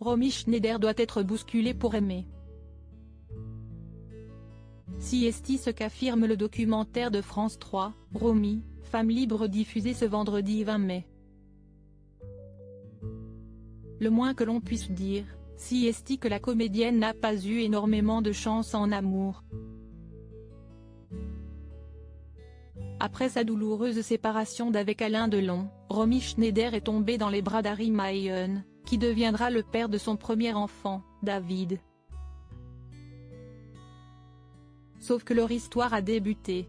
Romy Schneider doit être bousculée pour aimer. Si est ce qu'affirme le documentaire de France 3, Romy, femme libre diffusé ce vendredi 20 mai. Le moins que l'on puisse dire, si est que la comédienne n'a pas eu énormément de chance en amour. Après sa douloureuse séparation d'avec Alain Delon, Romy Schneider est tombée dans les bras d'Harry Mayenne, qui deviendra le père de son premier enfant, David. Sauf que leur histoire a débuté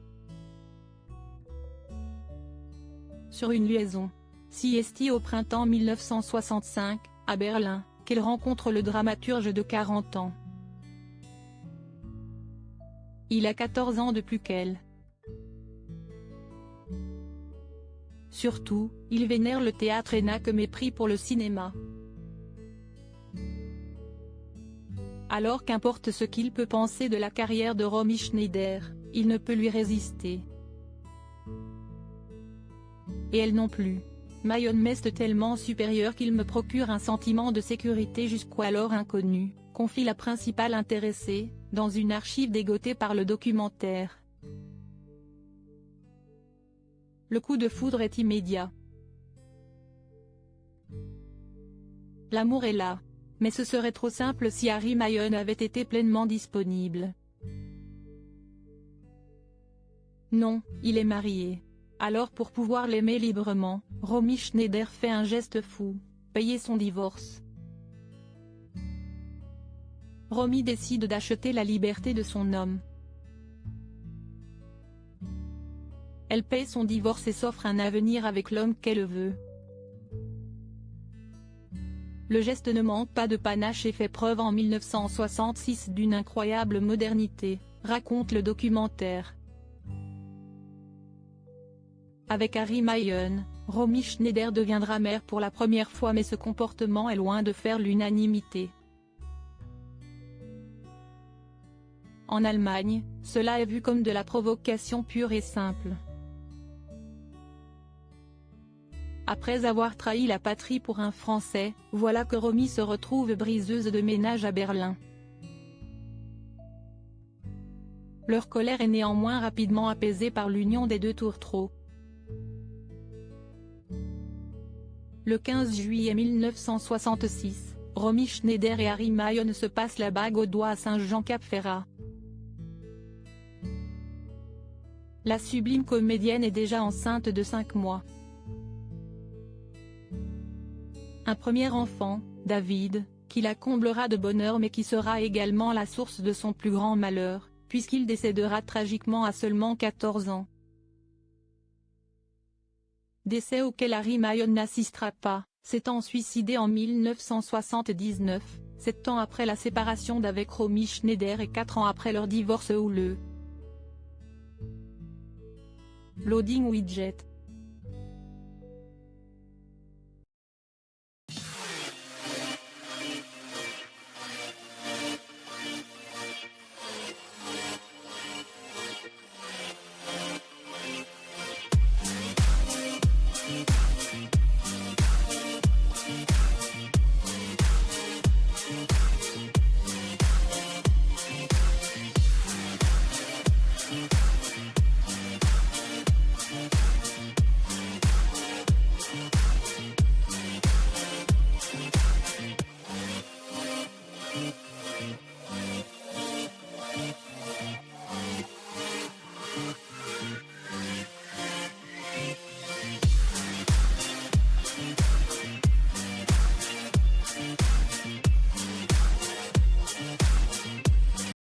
sur une liaison. Si est au printemps 1965, à Berlin, qu'elle rencontre le dramaturge de 40 ans. Il a 14 ans de plus qu'elle. Surtout, il vénère le théâtre et n'a que mépris pour le cinéma. Alors qu'importe ce qu'il peut penser de la carrière de Romy Schneider, il ne peut lui résister. Et elle non plus. Mayenne m'est tellement supérieur qu'il me procure un sentiment de sécurité jusqu'alors inconnu, confie la principale intéressée, dans une archive dégotée par le documentaire. Le coup de foudre est immédiat. L'amour est là. Mais ce serait trop simple si Harry Mayenne avait été pleinement disponible. Non, il est marié. Alors pour pouvoir l'aimer librement, Romy Schneider fait un geste fou, payer son divorce. Romy décide d'acheter la liberté de son homme. Elle paie son divorce et s'offre un avenir avec l'homme qu'elle veut. Le geste ne manque pas de panache et fait preuve en 1966 d'une incroyable modernité, raconte le documentaire. Avec Harry Mayenne, Romy Schneider deviendra mère pour la première fois, mais ce comportement est loin de faire l'unanimité. En Allemagne, cela est vu comme de la provocation pure et simple. Après avoir trahi la patrie pour un Français, voilà que Romy se retrouve briseuse de ménage à Berlin. Leur colère est néanmoins rapidement apaisée par l'union des deux tourtereaux. Le 15 juillet 1966, Romy Schneider et Harry Mayenne se passent la bague au doigt à Saint-Jean-Cap-Ferrat. La sublime comédienne est déjà enceinte de 5 mois. Un premier enfant, David, qui la comblera de bonheur mais qui sera également la source de son plus grand malheur, puisqu'il décédera tragiquement à seulement 14 ans. Décès auquel Harry Mayenne n'assistera pas, s'étant suicidé en 1979, 7 ans après la séparation d'avec Romy Schneider et 4 ans après leur divorce houleux. Loading Widget.